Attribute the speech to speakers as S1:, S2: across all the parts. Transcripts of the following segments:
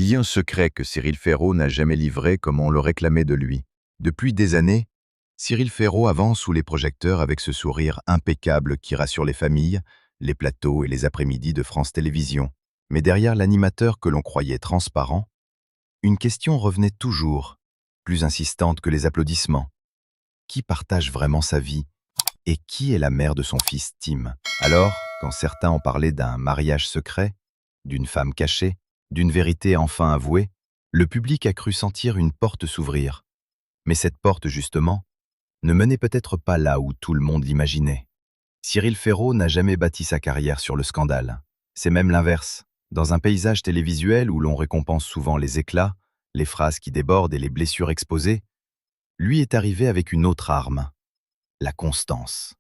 S1: Il y a un secret que Cyril Ferraud n'a jamais livré comme on le réclamait de lui. Depuis des années, Cyril Ferraud avance sous les projecteurs avec ce sourire impeccable qui rassure les familles, les plateaux et les après-midi de France Télévisions. Mais derrière l'animateur que l'on croyait transparent, une question revenait toujours, plus insistante que les applaudissements. Qui partage vraiment sa vie? Et qui est la mère de son fils Tim? Alors, quand certains ont parlé d'un mariage secret, d'une femme cachée, d'une vérité enfin avouée, le public a cru sentir une porte s'ouvrir. Mais cette porte, justement, ne menait peut-être pas là où tout le monde l'imaginait. Cyril Ferraud n'a jamais bâti sa carrière sur le scandale. C'est même l'inverse. Dans un paysage télévisuel où l'on récompense souvent les éclats, les phrases qui débordent et les blessures exposées, lui est arrivé avec une autre arme, la constance.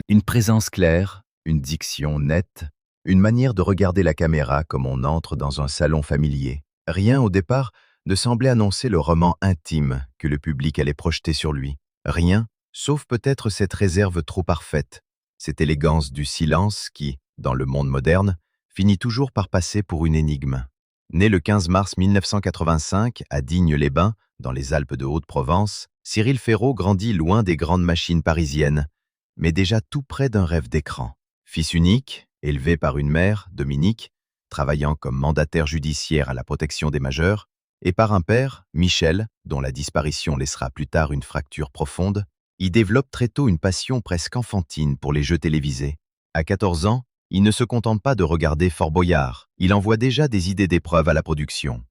S1: Une présence claire, une diction nette, une manière de regarder la caméra comme on entre dans un salon familier. Rien au départ ne semblait annoncer le roman intime que le public allait projeter sur lui. Rien, sauf peut-être cette réserve trop parfaite, cette élégance du silence qui, dans le monde moderne, finit toujours par passer pour une énigme. Né le 15 mars 1985 à Digne-les-Bains, dans les Alpes de Haute-Provence, Cyril Ferraud grandit loin des grandes machines parisiennes, mais déjà tout près d'un rêve d'écran. Fils unique, élevé par une mère, Dominique, travaillant comme mandataire judiciaire à la protection des majeurs, et par un père, Michel, dont la disparition laissera plus tard une fracture profonde, il développe très tôt une passion presque enfantine pour les jeux télévisés. À 14 ans, il ne se contente pas de regarder Fort Boyard, il envoie déjà des idées d'épreuves à la production.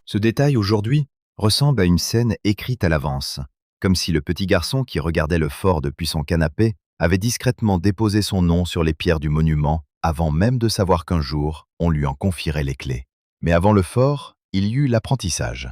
S1: Ce détail aujourd'hui ressemble à une scène écrite à l'avance, comme si le petit garçon qui regardait le fort depuis son canapé avait discrètement déposé son nom sur les pierres du monument avant même de savoir qu'un jour, on lui en confierait les clés. Mais avant le fort, il y eut l'apprentissage.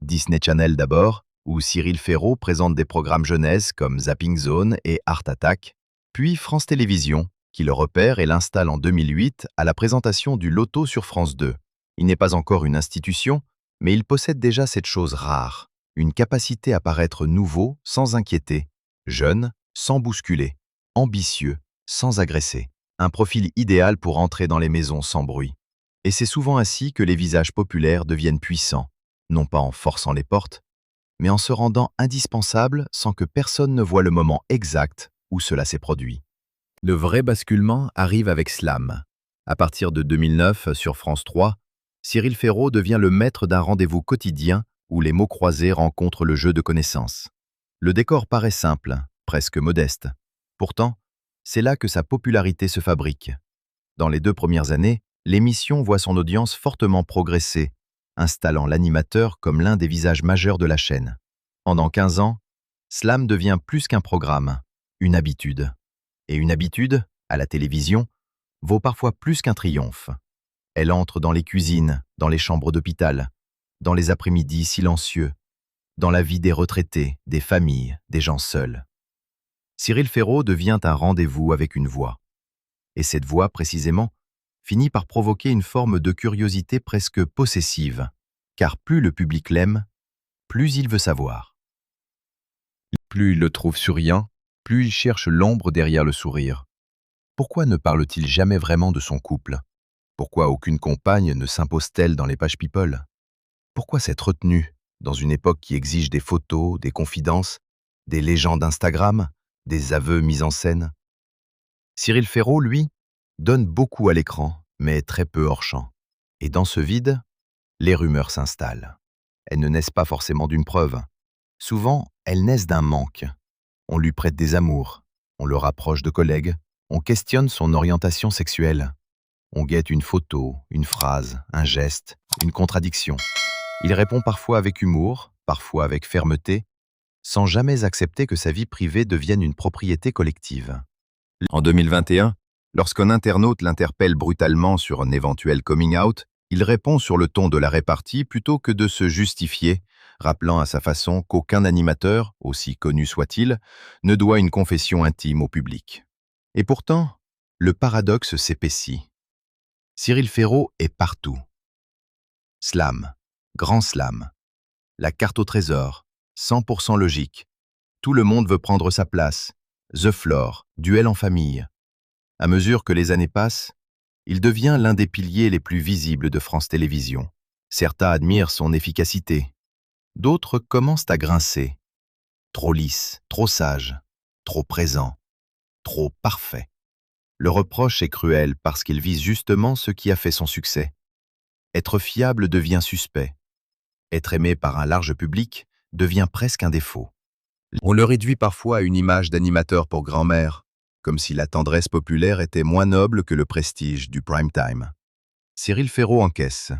S1: Disney Channel d'abord, où Cyril Ferraud présente des programmes jeunesse comme Zapping Zone et Art Attack, puis France Télévisions, qui le repère et l'installe en 2008 à la présentation du Loto sur France 2. Il n'est pas encore une institution, mais il possède déjà cette chose rare, une capacité à paraître nouveau sans inquiéter, jeune sans bousculer, ambitieux sans agresser. Un profil idéal pour entrer dans les maisons sans bruit. Et c'est souvent ainsi que les visages populaires deviennent puissants, non pas en forçant les portes, mais en se rendant indispensables sans que personne ne voie le moment exact où cela s'est produit. Le vrai basculement arrive avec Slam. À partir de 2009, sur France 3, Cyril Ferraud devient le maître d'un rendez-vous quotidien où les mots croisés rencontrent le jeu de connaissances. Le décor paraît simple, presque modeste. Pourtant, c'est là que sa popularité se fabrique. Dans les 2 premières années, l'émission voit son audience fortement progresser, installant l'animateur comme l'un des visages majeurs de la chaîne. Pendant 15 ans, Slam devient plus qu'un programme, une habitude. Et une habitude, à la télévision, vaut parfois plus qu'un triomphe. Elle entre dans les cuisines, dans les chambres d'hôpital, dans les après-midi silencieux, dans la vie des retraités, des familles, des gens seuls. Cyril Ferraud devient un rendez-vous avec une voix. Et cette voix, précisément, finit par provoquer une forme de curiosité presque possessive, car plus le public l'aime, plus il veut savoir. Plus il le trouve souriant, plus il cherche l'ombre derrière le sourire. Pourquoi ne parle-t-il jamais vraiment de son couple? Pourquoi aucune compagne ne s'impose-t-elle dans les pages People? Pourquoi cette retenue, dans une époque qui exige des photos, des confidences, des légendes Instagram, des aveux mis en scène? Cyril Ferraud, lui, donne beaucoup à l'écran, mais très peu hors champ. Et dans ce vide, les rumeurs s'installent. Elles ne naissent pas forcément d'une preuve. Souvent, elles naissent d'un manque. On lui prête des amours, on le rapproche de collègues, on questionne son orientation sexuelle. On guette une photo, une phrase, un geste, une contradiction. Il répond parfois avec humour, parfois avec fermeté, sans jamais accepter que sa vie privée devienne une propriété collective. En 2021, lorsqu'un internaute l'interpelle brutalement sur un éventuel coming out, il répond sur le ton de la répartie plutôt que de se justifier, rappelant à sa façon qu'aucun animateur, aussi connu soit-il, ne doit une confession intime au public. Et pourtant, le paradoxe s'épaissit. Cyril Ferraud est partout. Slam, Grand Slam, la carte au trésor, 100% logique. Tout le monde veut prendre sa place. The Floor, duel en famille. À mesure que les années passent, il devient l'un des piliers les plus visibles de France Télévisions. Certains admirent son efficacité. D'autres commencent à grincer. Trop lisse, trop sage, trop présent, trop parfait. Le reproche est cruel parce qu'il vise justement ce qui a fait son succès. Être fiable devient suspect. Être aimé par un large public devient presque un défaut. On le réduit parfois à une image d'animateur pour grand-mère, comme si la tendresse populaire était moins noble que le prestige du prime time. Cyril Ferraud encaisse.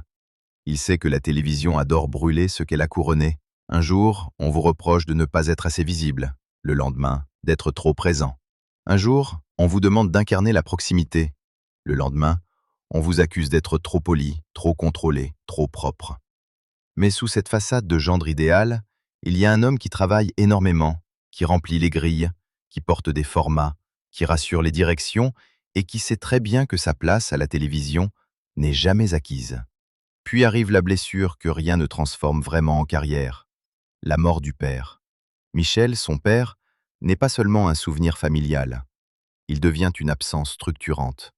S1: Il sait que la télévision adore brûler ce qu'elle a couronné. Un jour, on vous reproche de ne pas être assez visible. Le lendemain, d'être trop présent. Un jour, on vous demande d'incarner la proximité. Le lendemain, on vous accuse d'être trop poli, trop contrôlé, trop propre. Mais sous cette façade de gendre idéal, il y a un homme qui travaille énormément, qui remplit les grilles, qui porte des formats, qui rassure les directions et qui sait très bien que sa place à la télévision n'est jamais acquise. Puis arrive la blessure que rien ne transforme vraiment en carrière, la mort du père. Michel, son père, n'est pas seulement un souvenir familial. Il devient une absence structurante.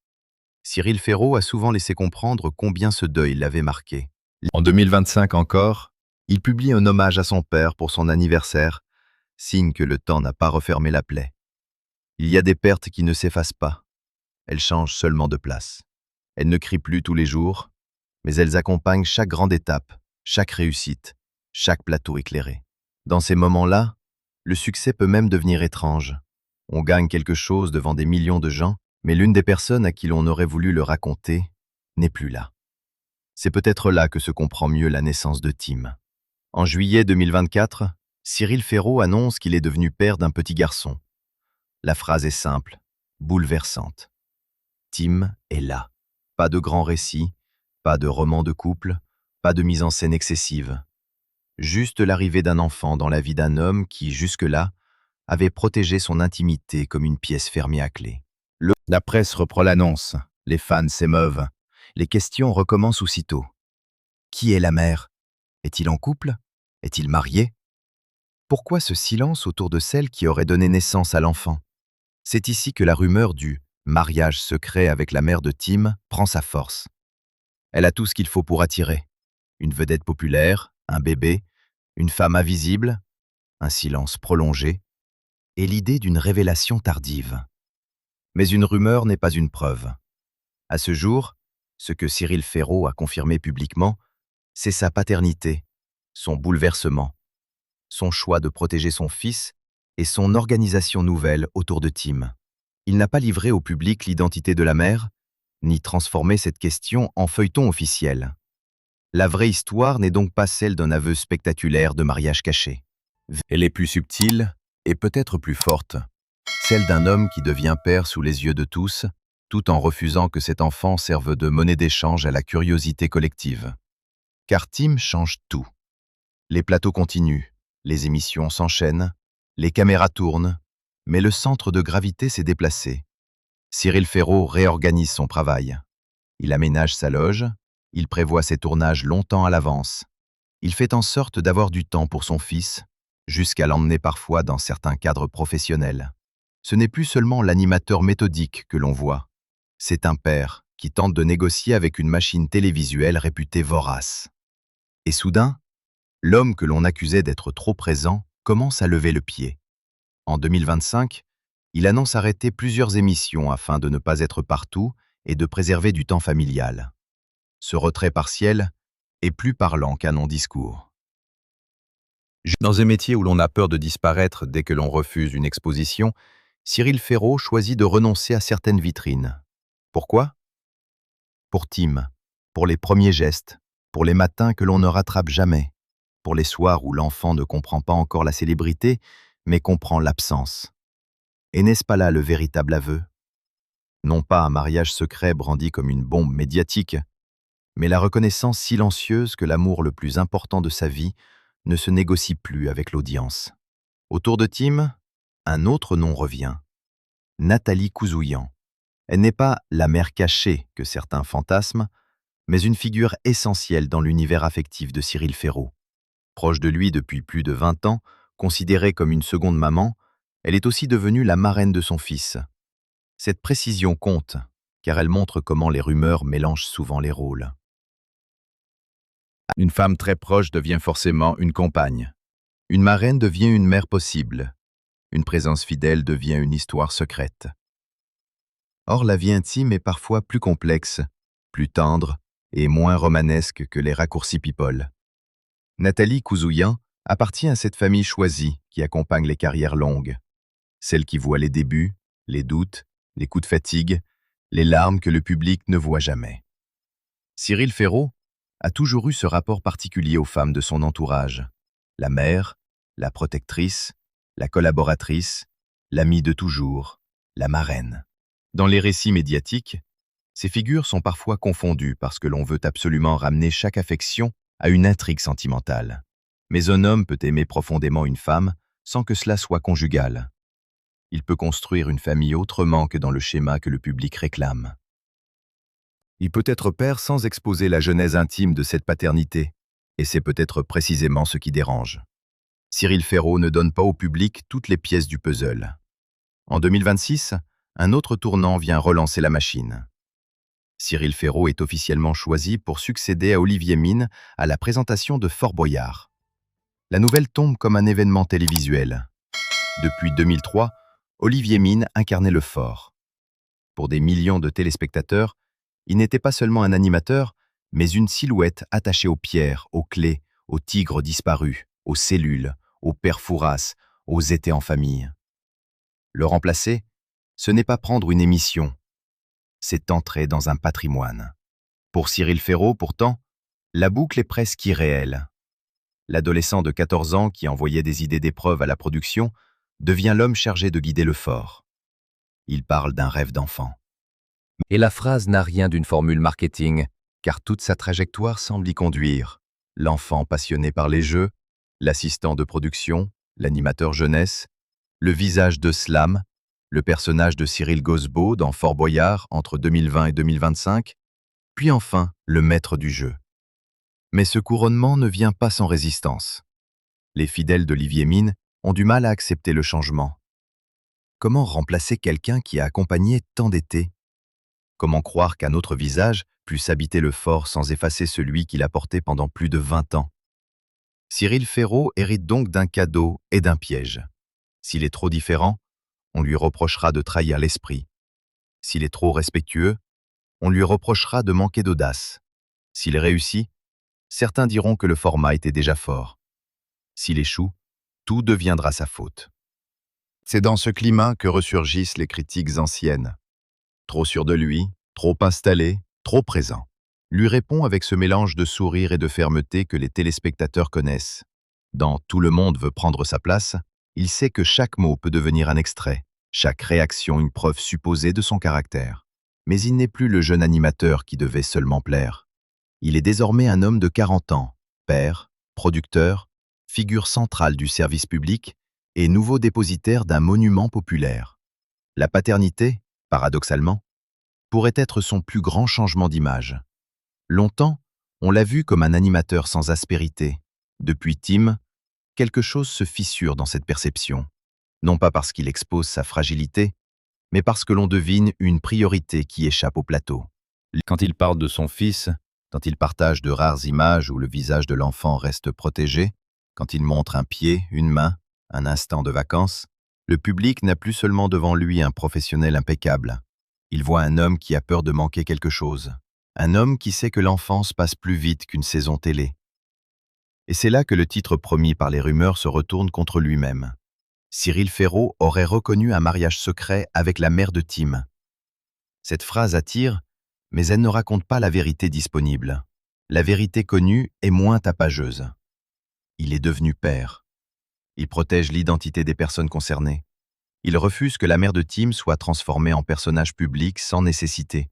S1: Cyril Ferraud a souvent laissé comprendre combien ce deuil l'avait marqué. En 2025 encore, il publie un hommage à son père pour son anniversaire, signe que le temps n'a pas refermé la plaie. Il y a des pertes qui ne s'effacent pas. Elles changent seulement de place. Elles ne crient plus tous les jours, mais elles accompagnent chaque grande étape, chaque réussite, chaque plateau éclairé. Dans ces moments-là, le succès peut même devenir étrange. On gagne quelque chose devant des millions de gens, mais l'une des personnes à qui l'on aurait voulu le raconter n'est plus là. C'est peut-être là que se comprend mieux la naissance de Tim. En juillet 2024, Cyril Ferraud annonce qu'il est devenu père d'un petit garçon. La phrase est simple, bouleversante. Tim est là. Pas de grand récit, pas de roman de couple, pas de mise en scène excessive. Juste l'arrivée d'un enfant dans la vie d'un homme qui, jusque-là, avait protégé son intimité comme une pièce fermée à clé. La presse reprend l'annonce, les fans s'émeuvent, les questions recommencent aussitôt. Qui est la mère? Est-il en couple? Est-il marié? Pourquoi ce silence autour de celle qui aurait donné naissance à l'enfant? C'est ici que la rumeur du mariage secret avec la mère de Tim prend sa force. Elle a tout ce qu'il faut pour attirer. Une vedette populaire, un bébé, une femme invisible, un silence prolongé, et l'idée d'une révélation tardive. Mais une rumeur n'est pas une preuve. À ce jour, ce que Cyril Ferraud a confirmé publiquement, c'est sa paternité, son bouleversement, son choix de protéger son fils et son organisation nouvelle autour de Tim. Il n'a pas livré au public l'identité de la mère, ni transformé cette question en feuilleton officiel. La vraie histoire n'est donc pas celle d'un aveu spectaculaire de mariage caché. Elle est plus subtile et peut-être plus forte, celle d'un homme qui devient père sous les yeux de tous, tout en refusant que cet enfant serve de monnaie d'échange à la curiosité collective. Car Tim change tout. Les plateaux continuent, les émissions s'enchaînent, les caméras tournent, mais le centre de gravité s'est déplacé. Cyril Ferraud réorganise son travail. Il aménage sa loge, il prévoit ses tournages longtemps à l'avance. Il fait en sorte d'avoir du temps pour son fils, jusqu'à l'emmener parfois dans certains cadres professionnels. Ce n'est plus seulement l'animateur méthodique que l'on voit. C'est un père qui tente de négocier avec une machine télévisuelle réputée vorace. Et soudain, l'homme que l'on accusait d'être trop présent commence à lever le pied. En 2025, il annonce arrêter plusieurs émissions afin de ne pas être partout et de préserver du temps familial. Ce retrait partiel est plus parlant qu'un non-discours. Dans un métier où l'on a peur de disparaître dès que l'on refuse une exposition, Cyril Ferraud choisit de renoncer à certaines vitrines. Pourquoi? Pour Tim, pour les premiers gestes, pour les matins que l'on ne rattrape jamais, pour les soirs où l'enfant ne comprend pas encore la célébrité, mais comprend l'absence. Et n'est-ce pas là le véritable aveu? Non pas un mariage secret brandi comme une bombe médiatique, mais la reconnaissance silencieuse que l'amour le plus important de sa vie ne se négocie plus avec l'audience. Autour de Tim, un autre nom revient. Nathalie Couzouillan. Elle n'est pas la mère cachée que certains fantasment, mais une figure essentielle dans l'univers affectif de Cyril Ferraud. Proche de lui depuis plus de 20 ans, considérée comme une seconde maman, elle est aussi devenue la marraine de son fils. Cette précision compte, car elle montre comment les rumeurs mélangent souvent les rôles. Une femme très proche devient forcément une compagne. Une marraine devient une mère possible. Une présence fidèle devient une histoire secrète. Or, la vie intime est parfois plus complexe, plus tendre et moins romanesque que les raccourcis people. Nathalie Kouzouyan appartient à cette famille choisie qui accompagne les carrières longues. Celle qui voit les débuts, les doutes, les coups de fatigue, les larmes que le public ne voit jamais. Cyril Ferraud a toujours eu ce rapport particulier aux femmes de son entourage. La mère, la protectrice, la collaboratrice, l'amie de toujours, la marraine. Dans les récits médiatiques, ces figures sont parfois confondues parce que l'on veut absolument ramener chaque affection à une intrigue sentimentale. Mais un homme peut aimer profondément une femme sans que cela soit conjugal. Il peut construire une famille autrement que dans le schéma que le public réclame. Il peut être père sans exposer la genèse intime de cette paternité, et c'est peut-être précisément ce qui dérange. Cyril Ferraud ne donne pas au public toutes les pièces du puzzle. En 2026, un autre tournant vient relancer la machine. Cyril Ferraud est officiellement choisi pour succéder à Olivier Mine à la présentation de Fort Boyard. La nouvelle tombe comme un événement télévisuel. Depuis 2003, Olivier Mine incarnait le fort. Pour des millions de téléspectateurs, il n'était pas seulement un animateur, mais une silhouette attachée aux pierres, aux clés, aux tigres disparus, aux cellules, aux pères Fouras, aux étés en famille. Le remplacer, ce n'est pas prendre une émission, c'est entrer dans un patrimoine. Pour Cyril Ferraud, pourtant, la boucle est presque irréelle. L'adolescent de 14 ans qui envoyait des idées d'épreuves à la production devient l'homme chargé de guider le fort. Il parle d'un rêve d'enfant. Et la phrase n'a rien d'une formule marketing, car toute sa trajectoire semble y conduire. L'enfant passionné par les jeux, l'assistant de production, l'animateur jeunesse, le visage de Slam, le personnage de Cyril Gosbeau dans Fort Boyard entre 2020 et 2025, puis enfin le maître du jeu. Mais ce couronnement ne vient pas sans résistance. Les fidèles d'Olivier Mine ont du mal à accepter le changement. Comment remplacer quelqu'un qui a accompagné tant d'étés? Comment croire qu'un autre visage puisse habiter le fort sans effacer celui qu'il a porté pendant plus de 20 ans? Cyril Ferraud hérite donc d'un cadeau et d'un piège. S'il est trop différent, on lui reprochera de trahir l'esprit. S'il est trop respectueux, on lui reprochera de manquer d'audace. S'il réussit, certains diront que le format était déjà fort. S'il échoue, tout deviendra sa faute. C'est dans ce climat que ressurgissent les critiques anciennes. Trop sûr de lui, trop installé, trop présent. Lui répond avec ce mélange de sourire et de fermeté que les téléspectateurs connaissent. Dans « Tout le monde veut prendre sa place », il sait que chaque mot peut devenir un extrait, chaque réaction une preuve supposée de son caractère. Mais il n'est plus le jeune animateur qui devait seulement plaire. Il est désormais un homme de 40 ans, père, producteur, figure centrale du service public et nouveau dépositaire d'un monument populaire. La paternité, paradoxalement, pourrait être son plus grand changement d'image. Longtemps, on l'a vu comme un animateur sans aspérité. Depuis Tim, quelque chose se fissure dans cette perception. Non pas parce qu'il expose sa fragilité, mais parce que l'on devine une priorité qui échappe au plateau. Quand il parle de son fils, quand il partage de rares images où le visage de l'enfant reste protégé, quand il montre un pied, une main, un instant de vacances, le public n'a plus seulement devant lui un professionnel impeccable. Il voit un homme qui a peur de manquer quelque chose. Un homme qui sait que l'enfance passe plus vite qu'une saison télé. Et c'est là que le titre promis par les rumeurs se retourne contre lui-même. Cyril Ferraud aurait reconnu un mariage secret avec la mère de Tim. Cette phrase attire, mais elle ne raconte pas la vérité disponible. La vérité connue est moins tapageuse. Il est devenu père. Il protège l'identité des personnes concernées. Il refuse que la mère de Tim soit transformée en personnage public sans nécessité.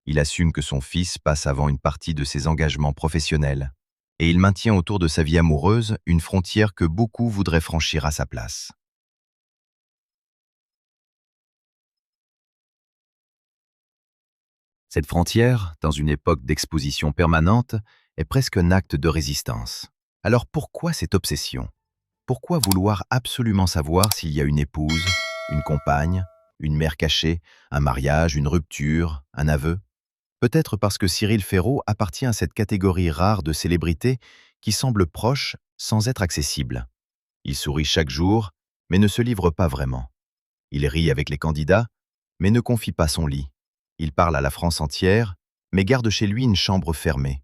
S1: Il assume que son fils passe avant une partie de ses engagements professionnels. Et il maintient autour de sa vie amoureuse une frontière que beaucoup voudraient franchir à sa place. Cette frontière, dans une époque d'exposition permanente, est presque un acte de résistance. Alors pourquoi cette obsession? Pourquoi vouloir absolument savoir s'il y a une épouse, une compagne, une mère cachée, un mariage, une rupture, un aveu? Peut-être parce que Cyril Ferraud appartient à cette catégorie rare de célébrités qui semblent proches sans être accessibles. Il sourit chaque jour, mais ne se livre pas vraiment. Il rit avec les candidats, mais ne confie pas son lit. Il parle à la France entière, mais garde chez lui une chambre fermée.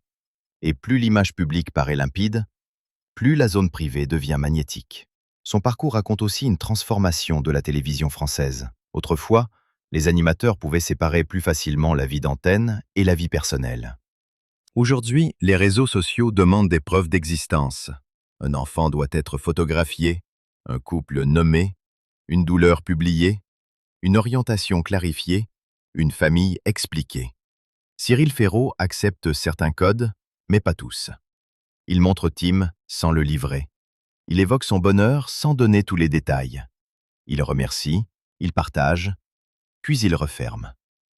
S1: Et plus l'image publique paraît limpide, plus la zone privée devient magnétique. Son parcours raconte aussi une transformation de la télévision française. Autrefois, les animateurs pouvaient séparer plus facilement la vie d'antenne et la vie personnelle. Aujourd'hui, les réseaux sociaux demandent des preuves d'existence. Un enfant doit être photographié, un couple nommé, une douleur publiée, une orientation clarifiée, une famille expliquée. Cyril Ferraud accepte certains codes, mais pas tous. Il montre Tim sans le livrer. Il évoque son bonheur sans donner tous les détails. Il remercie, il partage, puis il referme.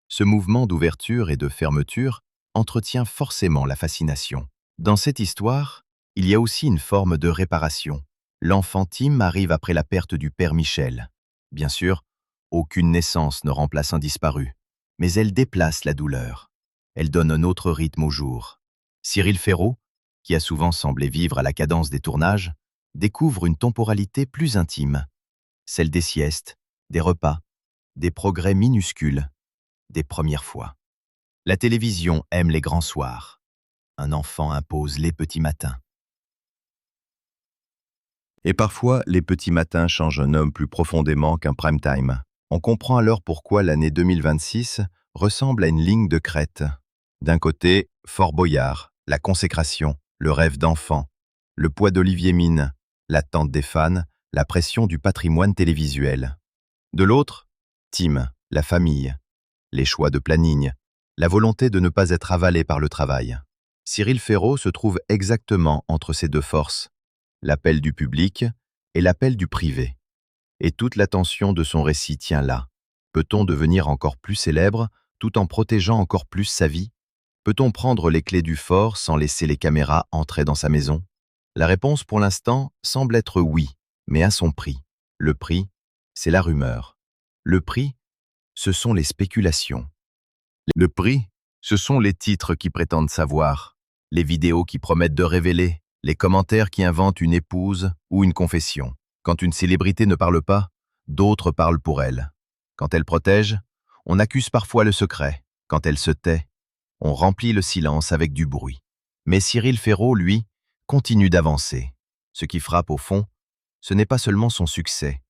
S1: Ce mouvement d'ouverture et de fermeture entretient forcément la fascination. Dans cette histoire, il y a aussi une forme de réparation. L'enfant Tim arrive après la perte du père Michel. Bien sûr, aucune naissance ne remplace un disparu, mais elle déplace la douleur. Elle donne un autre rythme au jour. Cyril Ferraud, qui a souvent semblé vivre à la cadence des tournages, découvre une temporalité plus intime, celle des siestes, des repas, des progrès minuscules, des premières fois. La télévision aime les grands soirs. Un enfant impose les petits matins. Et parfois, les petits matins changent un homme plus profondément qu'un prime time. On comprend alors pourquoi l'année 2026 ressemble à une ligne de crête. D'un côté, Fort Boyard, la consécration, le rêve d'enfant, le poids d'Olivier Mine, l'attente des fans, la pression du patrimoine télévisuel. De l'autre, Tim, la famille, les choix de planning, la volonté de ne pas être avalé par le travail. Cyril Ferraud se trouve exactement entre ces deux forces, l'appel du public et l'appel du privé. Et toute l'attention de son récit tient là. Peut-on devenir encore plus célèbre tout en protégeant encore plus sa vie? Peut-on prendre les clés du fort sans laisser les caméras entrer dans sa maison? La réponse pour l'instant semble être oui, mais à son prix. Le prix, c'est la rumeur. Le prix, ce sont les spéculations. Le prix, ce sont les titres qui prétendent savoir, les vidéos qui promettent de révéler, les commentaires qui inventent une épouse ou une confession. Quand une célébrité ne parle pas, d'autres parlent pour elle. Quand elle protège, on accuse parfois le secret. Quand elle se tait, on remplit le silence avec du bruit. Mais Cyril Ferraud, lui, continue d'avancer. Ce qui frappe au fond, ce n'est pas seulement son succès,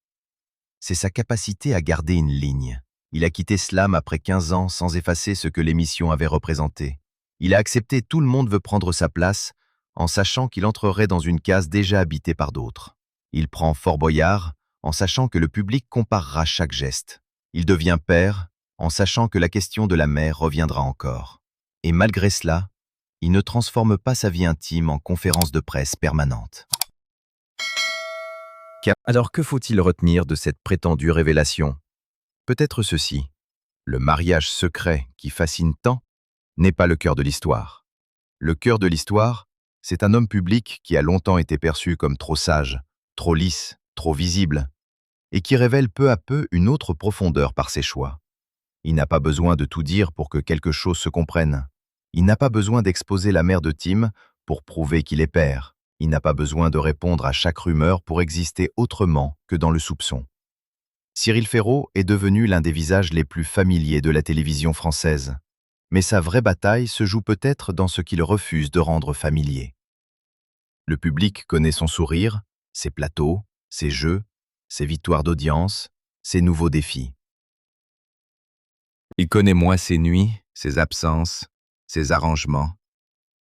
S1: c'est sa capacité à garder une ligne. Il a quitté Slam après 15 ans sans effacer ce que l'émission avait représenté. Il a accepté Tout le monde veut prendre sa place, en sachant qu'il entrerait dans une case déjà habitée par d'autres. Il prend Fort Boyard, en sachant que le public comparera chaque geste. Il devient père, en sachant que la question de la mère reviendra encore. Et malgré cela, il ne transforme pas sa vie intime en conférence de presse permanente. Alors que faut-il retenir de cette prétendue révélation? Peut-être ceci. Le mariage secret qui fascine tant n'est pas le cœur de l'histoire. Le cœur de l'histoire, c'est un homme public qui a longtemps été perçu comme trop sage, trop lisse, trop visible, et qui révèle peu à peu une autre profondeur par ses choix. Il n'a pas besoin de tout dire pour que quelque chose se comprenne. Il n'a pas besoin d'exposer la mère de Tim pour prouver qu'il est père. Il n'a pas besoin de répondre à chaque rumeur pour exister autrement que dans le soupçon. Cyril Ferraud est devenu l'un des visages les plus familiers de la télévision française. Mais sa vraie bataille se joue peut-être dans ce qu'il refuse de rendre familier. Le public connaît son sourire, ses plateaux, ses jeux, ses victoires d'audience, ses nouveaux défis. Il connaît moins ses nuits, ses absences, ses arrangements,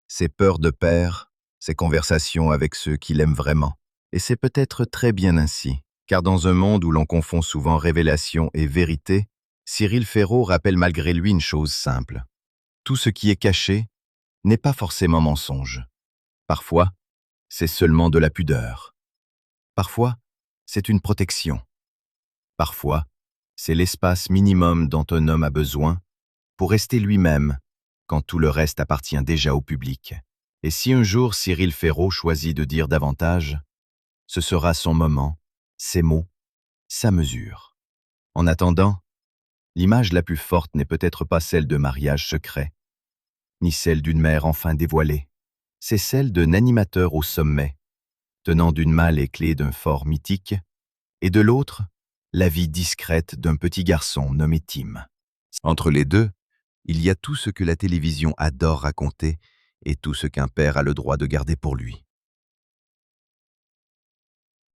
S1: ses peurs de père, ses conversations avec ceux qu'il aime vraiment. Et c'est peut-être très bien ainsi, car dans un monde où l'on confond souvent révélation et vérité, Cyril Ferraud rappelle malgré lui une chose simple. Tout ce qui est caché n'est pas forcément mensonge. Parfois, c'est seulement de la pudeur. Parfois, c'est une protection. Parfois, c'est l'espace minimum dont un homme a besoin pour rester lui-même quand tout le reste appartient déjà au public. Et si un jour Cyril Ferraud choisit de dire davantage, ce sera son moment, ses mots, sa mesure. En attendant, l'image la plus forte n'est peut-être pas celle de mariage secret, ni celle d'une mère enfin dévoilée. C'est celle d'un animateur au sommet, tenant d'une main les clés d'un fort mythique, et de l'autre, la vie discrète d'un petit garçon nommé Tim. Entre les deux, il y a tout ce que la télévision adore raconter et tout ce qu'un père a le droit de garder pour lui.